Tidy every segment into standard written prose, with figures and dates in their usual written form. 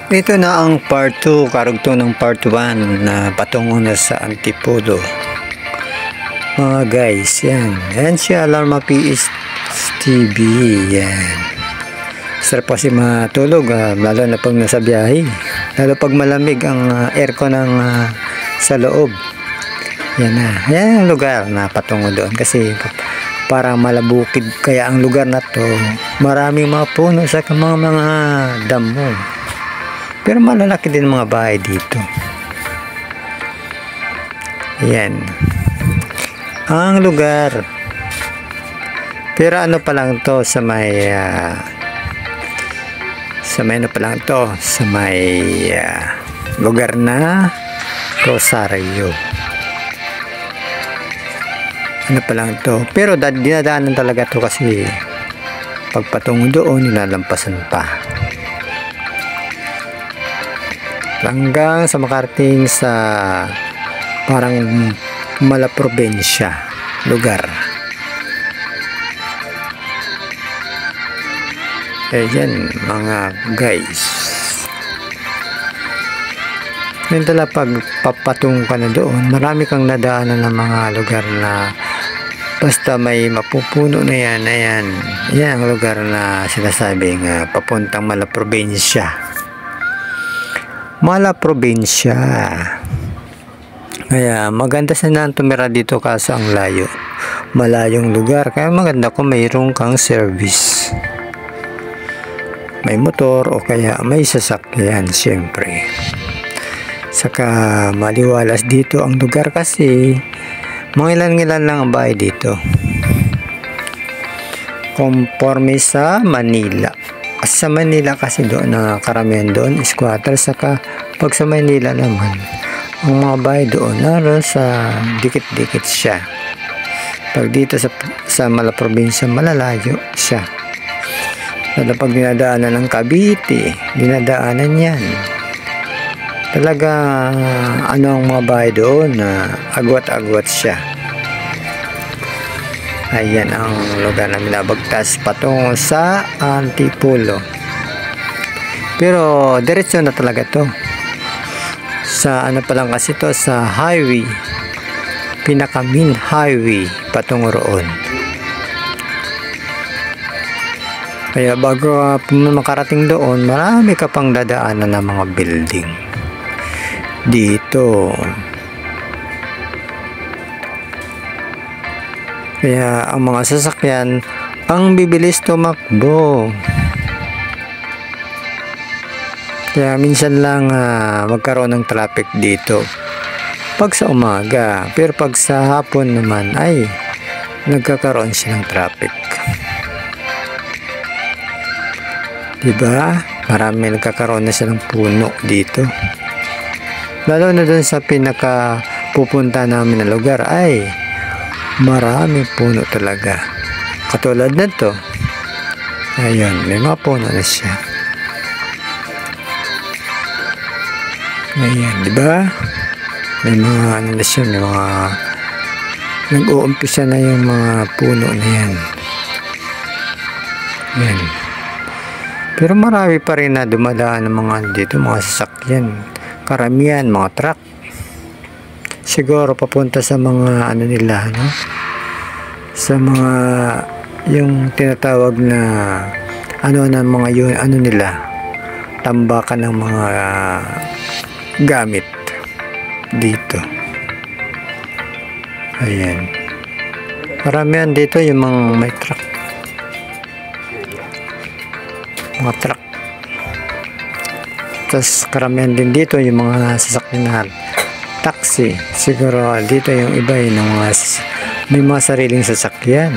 Ito na ang part 2, karugtong ng part 1 na patungo na sa Antipolo. Mga guys, yan. Yan si Alarma PS TV. Yan. Sarap kasi matulog, lalo na pag nasa biyahe. Lalo pag malamig ang aircon ng sa loob. Yan na. Yan ang lugar na patungo doon kasi parang malabukid kaya ang lugar na to. Maraming mga puno sa mga damo. Pero malalaki din mga bahay dito. Yan. Ang lugar. Pero ano pa lang to sa may lugar na Rosario. Ano pa lang to. Pero dinadaanan talaga to kasi pagpatungo doon nilalampasan pa. Hanggang sa makarating sa parang malaprobensya lugar. Ayan mga guys. Yan tala pag papatungo ka na doon, marami kang nadaanan ng mga lugar na basta may mapupuno na yan. Ayan, yan ang lugar na sinasabing papuntang malaprobensya. Probinsya. Kaya maganda sana tumira dito kaso ang layo. Malayong lugar. Kaya maganda kung mayroong kang service. May motor o kaya may sasakyan siyempre. Saka maliwalas dito ang lugar kasi mga ilan-ilan lang ang bahay dito. Conforme sa Manila. Sa Manila kasi doon na karamihan doon squatter, saka pag sa Manila naman ang mga bahay doon naroon sa dikit-dikit siya. Pag dito sa malaprobinsya malalayo siya. Lalo pag dinadaanan ng Cavite, dinadaanan yan. Talaga ano ang mga bahay doon na agwat-agwat siya. Ayan ang lugar na binabagtas patungo sa Antipolo. Pero diretso na talaga to. Sa ano pa lang kasi to, sa highway. Pinaka main highway patungo roon. Kaya bago makarating doon, marami ka pang dadaanan ng mga building. Dito. Kaya ang mga sasakyan ang bibilis tumakbo. Kaya minsan lang magkaroon ng traffic dito pag sa umaga. Pero pag sa hapon naman ay nagkakaroon siya ng traffic. Diba? Marami nagkakaroon na siya ng puno dito. Lalo na dun sa pinaka pupunta namin na lugar ay maraming puno talaga. Katulad na to. Ayun, may mga puno na siya. Ayan, di ba? May mga ano na siya, may mga nag-uumpisa na yung mga puno na yan. Ayan. Pero marami pa rin na dumadaan ng mga dito, mga sasakyan. Karamihan, mga truck. Siguro papunta sa mga ano nila, no? Sa mga yung tinatawag na ano na mga yun, ano nila, tambakan ng mga gamit dito. Ayan. Karamihan dito yung mga may truck. Mga truck. Tapos karamihan din dito yung mga sasakyan taxi. Siguro dito yung iba yung mga may mga sariling sasakyan.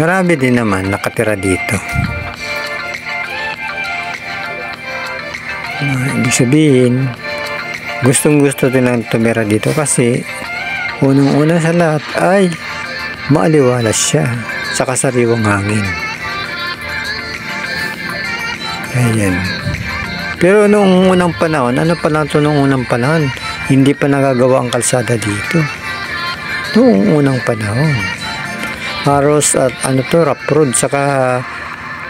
Marami din naman nakatira dito. Ibig sabihin gustong-gusto din lang tumira dito kasi unang-una sa lahat ay maaliwalas siya sa kasariwang hangin. Ayan. Pero noong unang panahon, ano pa lang ito noong unang panahon? Hindi pa nagagawa ang kalsada dito. Noong unang panahon. Haros at ano to, rough road, saka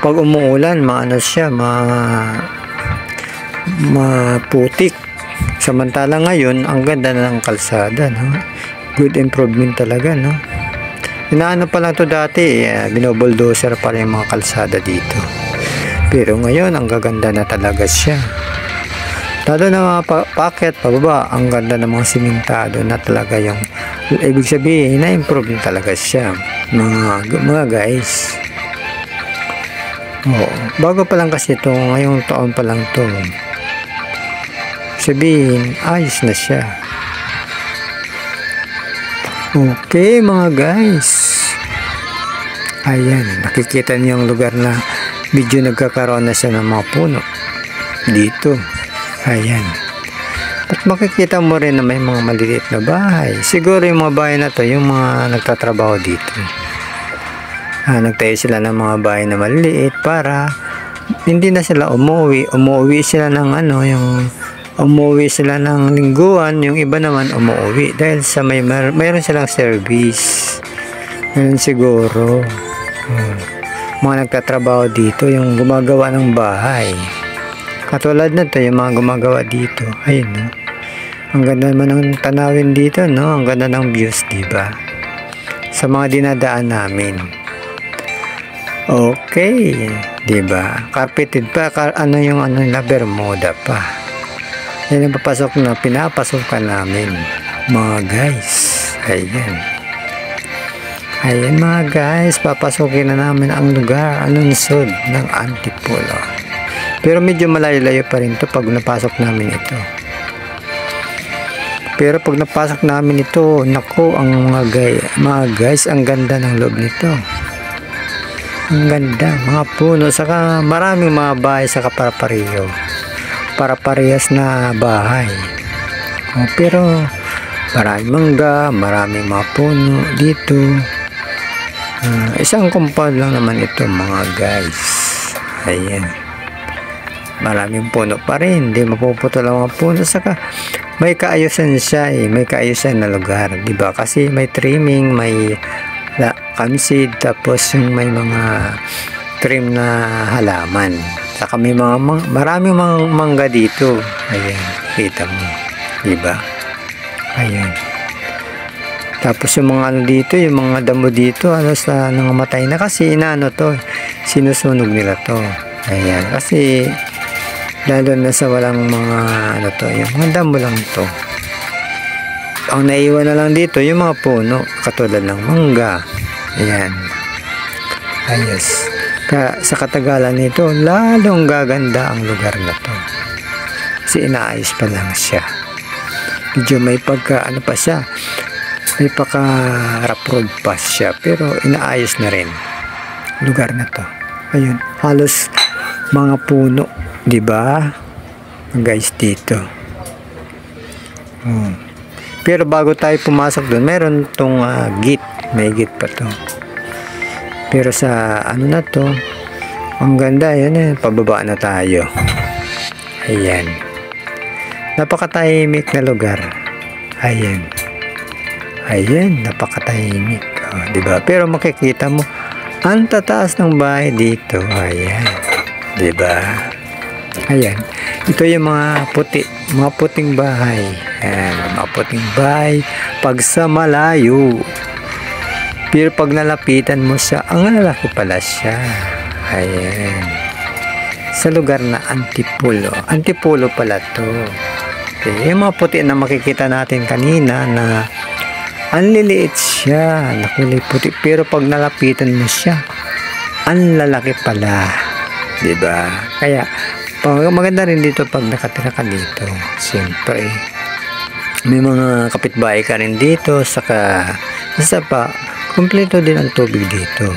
pag umuulan, maano siya, maputik. Samantala ngayon, ang ganda na ng kalsada, no? Good improvement talaga, no? Inaano pa lang to dati, binobulldozer pa rin yung mga kalsada dito. Pero ngayon, ang gaganda na talaga siya. Lalo na mga packet, pababa, ang ganda ng mga simentado na talaga yung, ibig sabihin, na-improve na talaga siya, mga guys. Oo, bago pa lang kasi ito, ngayong taon pa lang to. Sabihin, ayos na siya. Okay mga guys, ayan, nakikita niyo yung lugar na medyo nagkakaroon na siya ng mga puno dito. Ayan, at makikita mo rin na may mga maliliit na bahay. Siguro yung mga bahay na to, yung mga nagtatrabaho dito, nagtayo sila ng mga bahay na maliliit para hindi na sila umuwi sila ng umuwi sila ng lingguan, yung iba naman umuwi dahil sa mayroon silang service. Ganun siguro. Mga nagtatrabaho dito, yung gumagawa ng bahay. Katulad na to, yung mga gumagawa dito. Ayun, no? Ang ganda naman ng tanawin dito, no? Ang ganda ng views, diba? Sa mga dinadaan namin. Okay, diba? Carpeted pa, yung Bermuda pa. Yan ang pinapasokan namin mga guys. Ayan mga guys, papasokin na namin ang lugar, ang lungsod ng Antipolo. Pero medyo malayo-layo pa rin to pag napasok namin ito. Pero pag napasok namin ito, naku, ang mga guys, ang ganda ng loob nito. Ang ganda, mga puno, saka maraming mga bahay sa kaparapareho. Para parehas na bahay. Pero maraming mangga, maraming mga puno dito. Isang compound lang naman ito mga guys. Ayan, maraming puno pa rin, hindi mapuputol ang mga puno. Saka may kaayusan siya, may kaayusan na lugar, diba? Kasi may trimming, may kamsid, tapos yung may mga trim na halaman. Saka may maraming mga mangga dito. Ayan, kita mo, diba? Ayan. Tapos yung mga dito, yung mga damo dito, sa nangamatay na kasi sinusunog nila to. Ayan, kasi lalo na sa walang mga yung mga damo lang to. Ang naiwan na lang dito, yung mga puno, katulad ng mangga. Ayan. Ayos. Sa katagalan nito, lalong gaganda ang lugar na to. Kasi inaayos pa lang siya. Medyo may pa siya. May rough road pa siya. Pero inaayos na rin lugar na to. Ayun, halos mga puno, diba? Guys, dito. Pero bago tayo pumasok doon, meron tong gate. May gate pa to. Pero sa na to, ang ganda, yan pababa na tayo. Ayan, napakatahimik na lugar. Ayan, napakatahimik, diba? Pero makikita mo ang tataas ng bahay dito. Ayan, diba? Ayan, ito yung mga puting bahay. Ayan, mga puting bahay pag sa malayo. Pero pag nalapitan mo siya, ang lalaki pala siya. Ayan. Sa lugar na Antipolo. Antipolo pala to. Okay. Yung mga puti na makikita natin kanina na ang liliit siya. Nakulay puti. Pero pag nalapitan mo siya, ang lalaki pala. Diba? Kaya, maganda rin dito pag nakatira ka dito. Siyempre. May mga kapitbahay ka rin dito. Saka, isa pa, kumpleto din ang tubig dito.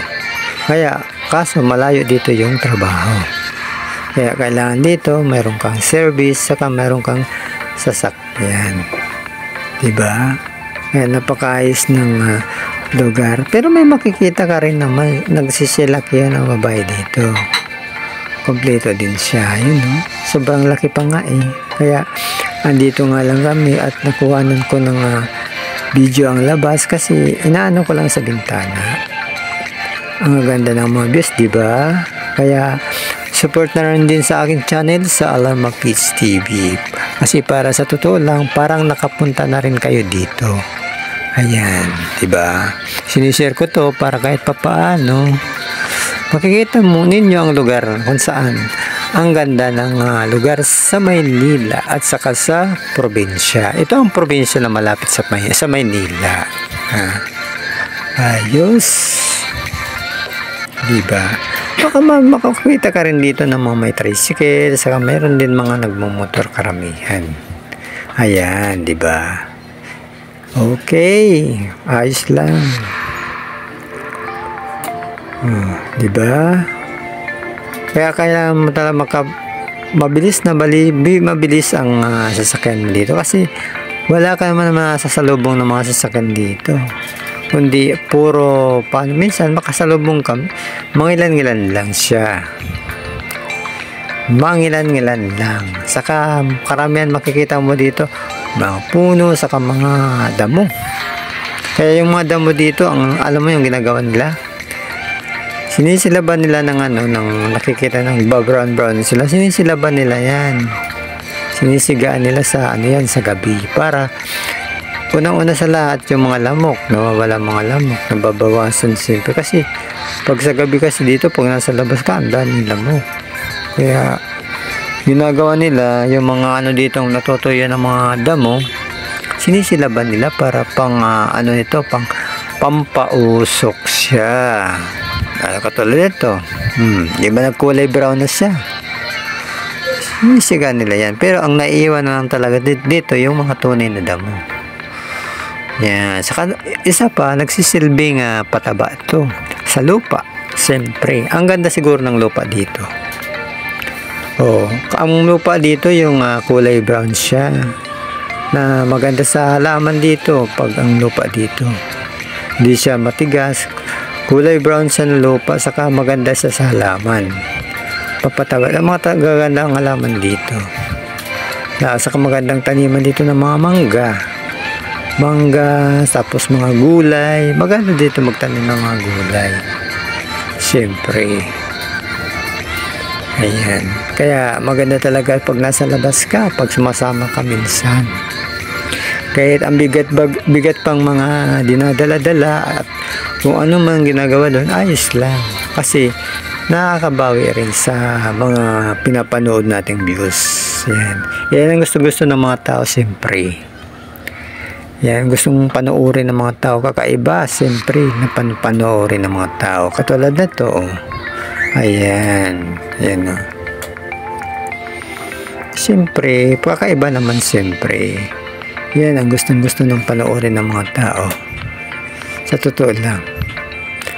Kaya, kaso malayo dito yung trabaho. Kaya kailangan dito, mayroon kang service, saka mayroon kang sasakyan. Diba? Kaya napakaayos ng lugar. Pero may makikita ka rin naman, nagsisilak yan ang babae dito. Kompleto din siya. Yun, no? Sobrang laki pa nga eh. Kaya, andito nga lang kami at nakuhanan ko ng video ang labas kasi inaano ko lang sa bintana. Ang ganda ng mga views, diba? Kaya support na rin din sa aking channel sa Alarma Kids TV. Kasi para sa totoo lang, parang nakapunta na rin kayo dito. Ayan, diba? Sinishare ko to para kahit papaano makikita mo ninyo ang lugar kung saan ang ganda ng lugar sa Maynila at saka sa probinsya. Ito ang probinsya na malapit sa Maynila. Ayos. Diba? Baka makakita ka rin dito ng mga may tricycle, saka mayroon din mga nagmumotor karamihan. Ayan, diba? Okay, ayos lang. Diba? Kaya mo talaga mabilis ang sasakyan mo dito kasi wala ka naman masasalubong ng mga sasakyan dito. Kundi puro minsan makasalubong ka, mangilan-ngilan lang siya. Mangilan-ngilan lang. Saka karamihan makikita mo dito mga puno, saka mga damo. Kaya yung mga damo dito, alam mo yung ginagawa nila, sinisilaban nila ng ng nakikita ng brown sila, sinisilaban nila yan, sinisigaan nila sa sa gabi para unang-una sa lahat yung mga lamok, nawawala mga lamok, nababawasan siyempre kasi pag sa gabi kasi dito, pag nasa labas ka, ang daming lamok. Kaya ginagawa nila yung mga dito natutuyo ng mga damo, sinisilaban nila para pang pang pampausok siya. Katulad ito, di ba nagkulay brown na siya? Sinisigan nila yan, pero ang naiiwan na lang talaga dito yung mga tunay na damo. Yan. Saka isa pa, nagsisilbing pataba ito sa lupa. Siyempre, ang ganda siguro ng lupa dito. Ang lupa dito yung kulay brown siya, na maganda sa halaman dito. Pag ang lupa dito hindi siya matigas, kulay brown sa lupa, saka maganda sa halaman. Papataba ang mga gaganda ang halaman dito. Saka magandang taniman dito ng mga mangga, tapos mga gulay. Maganda dito magtanim ng mga gulay. Siyempre. Ayan. Kaya maganda talaga pag nasa labas ka, pag sumasama ka minsan. Kahit ang bigat pang mga dinadala-dala at kung ano man ginagawa doon, ayos lang. Kasi nakakabawi rin sa mga pinapanood nating views. Yan. Yan ang gusto-gusto ng mga tao, siyempre. Yan, gustong panoorin ng mga tao, kakaiba, siyempre, na panoorin ng mga tao. Katulad na to, ayan, yan o. Siyempre, kakaiba naman siyempre. Yan ang gustong-gusto ng panoorin ng mga tao. Sa totoo lang.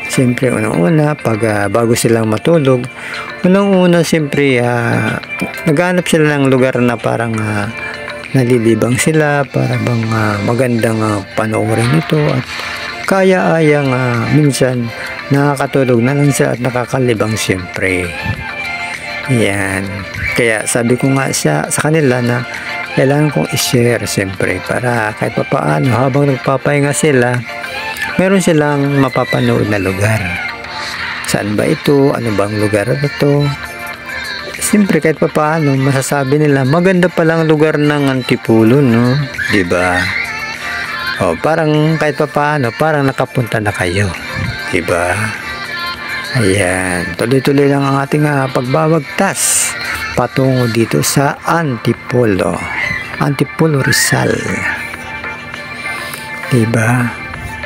Siyempre, unang-una, pag bago silang matulog, unang-una, siyempre, naghanap sila ng lugar na parang nalilibang sila para bang magandang panoorin ito at kaya-ayang minsan nakakatulog na lang sila at nakakalibang siyempre. Yan. Kaya sabi ko nga sa kanila na kailangan kong i-share siyempre para kahit papaano habang nagpapahinga sila, meron silang mapapanood na lugar. Saan ba ito? Ano bang lugar na ito? Siyempre kahit papaano masasabi nila maganda palang lugar ng Antipolo, no? Diba? Parang kahit papaano parang nakapunta na kayo, diba? Ayan, tuloy-tuloy lang ang ating pagbabagtas patungo dito sa Antipolo Rizal, diba?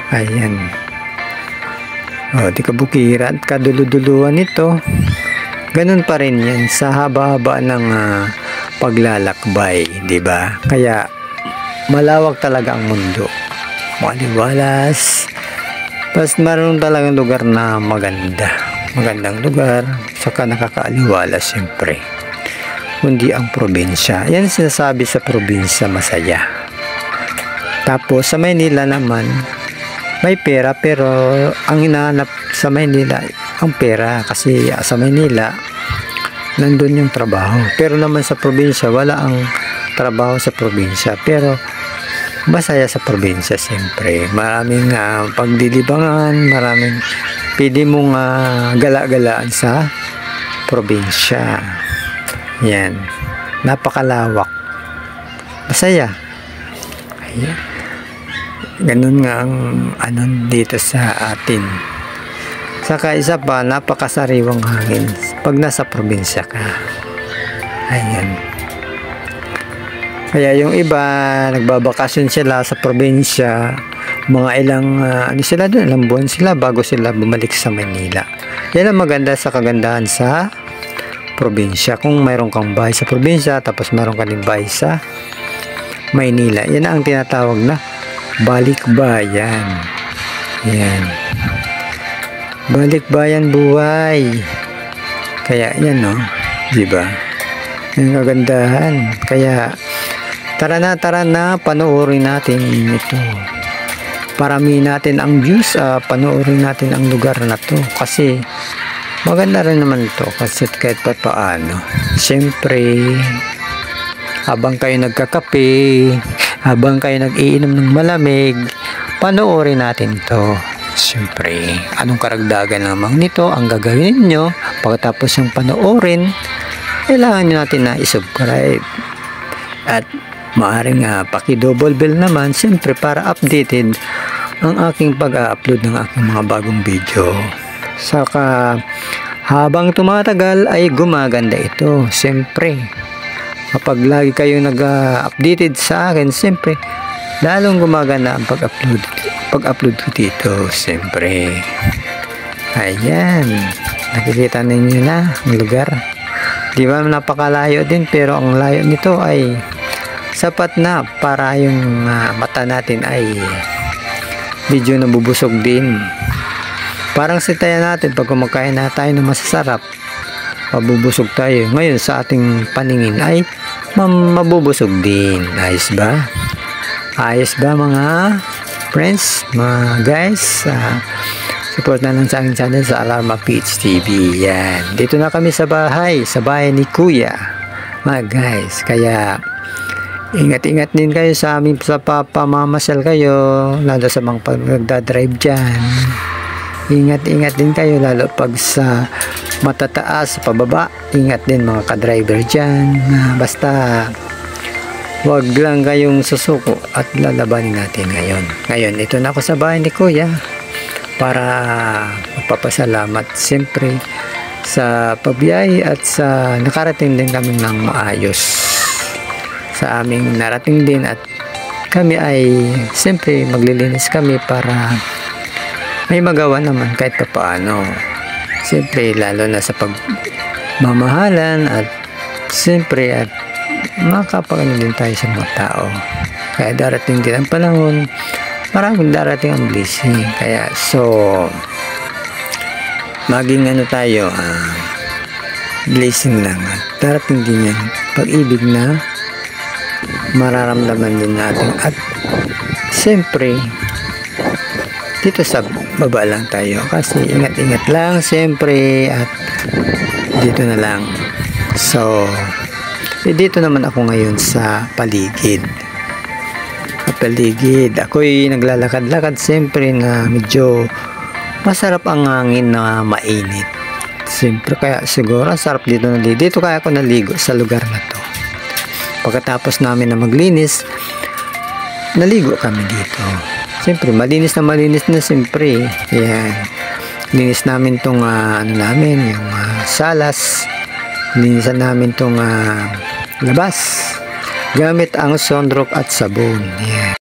Ayan, di kabukiran, kaduluduluan ito. Ganun pa rin yan sa haba-haba ng paglalakbay, di ba? Kaya malawak talaga ang mundo. Maliwalas. Tapos maroon talagang lugar na magandang lugar, saka nakakaaliwala siyempre. Kundi ang probinsya. Yan sinasabi sa probinsya, masaya. Tapos sa Maynila naman, may pera, pero ang hinahanap sa Maynila ang pera, kasi sa Maynila nandun yung trabaho, pero naman sa probinsya wala ang trabaho sa probinsya, pero masaya sa probinsya. Siyempre maraming pagdilibangan, maraming pwede mong gala-galaan sa probinsya. Yan. Napakalawak. Masaya. Ayan. Ganun nga ang dito sa atin. Saka isa pa, napakasariwang hangin pag nasa probinsya ka. Ayan. Kaya yung iba, nagbabakasyon sila sa probinsya, mga ilang, sila doon, ilang buwan sila bago sila bumalik sa Manila. Yan ang maganda sa kagandahan sa probinsya. Kung mayroon kang bahay sa probinsya, tapos mayroon ka din bahay sa Maynila, yan ang tinatawag na balikbayan. Yan. Balikbayan buhay. Kaya yan, no? Diba? Yung kagandahan. Kaya tara na, panoorin natin ito. Parami natin ang views, panoorin natin ang lugar na to. Kasi maganda rin naman ito. Kasi kahit pa paano. Siyempre, habang kayo nagkakape, habang kayo nag-iinom ng malamig, panoorin natin to. Siyempre, anong karagdagan lamang nito ang gagawin ninyo pagkatapos yung panoorin, kailangan nyo natin na isubscribe at maaaring paki-double bell naman, siyempre para updated ang aking pag-upload ng aking mga bagong video. Saka habang tumatagal ay gumaganda ito. Siyempre, kapag lagi kayo nag-updated sa akin, siyempre lalong gumaganda ang pag-upload ko dito. Siyempre, ayan, nakikita ninyo na ang lugar. Di ba napakalayo din, pero ang layo nito ay sapat na para yung mata natin ay medyo nabubusog din. Parang sitayan natin pag kumakain na tayo ng masasarap, mabubusog tayo. Ngayon sa ating paningin ay mabubusog din. Ayos ba? Ayos ba mga friends, mga guys? Support na lang sa aking channel sa Alarma PH TV. Yan. Dito na kami sa bahay ni Kuya, mga guys. Kaya ingat-ingat din kayo sa amin sa pamamasyal kayo, lalo sa mga pag nagdadrive dyan. Ingat-ingat din kayo lalo pag sa matataas, pababa. Ingat din mga ka-driver dyan. Basta wag lang kayong susuko at lalabanin natin ngayon. Ngayon, ito na ako sa bahay ni Kuya para magpapasalamat siyempre sa pagbiyahe at sa nakarating din kami ng maayos sa aming narating din, at kami ay siyempre maglilinis kami para may magawa naman kahit pa paano. Siyempre lalo na sa pagmamahalan at siyempre at makapagano din tayo sa mga tao. Kaya darating din ang panahon, maraming darating ang blessing. Kaya so maging tayo, blessing lang. Darating din yan pag-ibig na mararamdaman din natin. At siyempre dito sa baba lang tayo kasi ingat-ingat lang siyempre, at dito na lang. So dito naman ako ngayon sa paligid. Ako'y naglalakad-lakad siyempre na medyo masarap ang hangin na mainit. Siyempre kaya siguro sarap dito dito kaya ako naligo sa lugar na to. Pagkatapos namin na maglinis, naligo kami dito. Siyempre malinis na siyempre. Yan. Linis namin tong namin yung salas. Linisan namin tong labas gamit ang sunrock at sabon. Yan.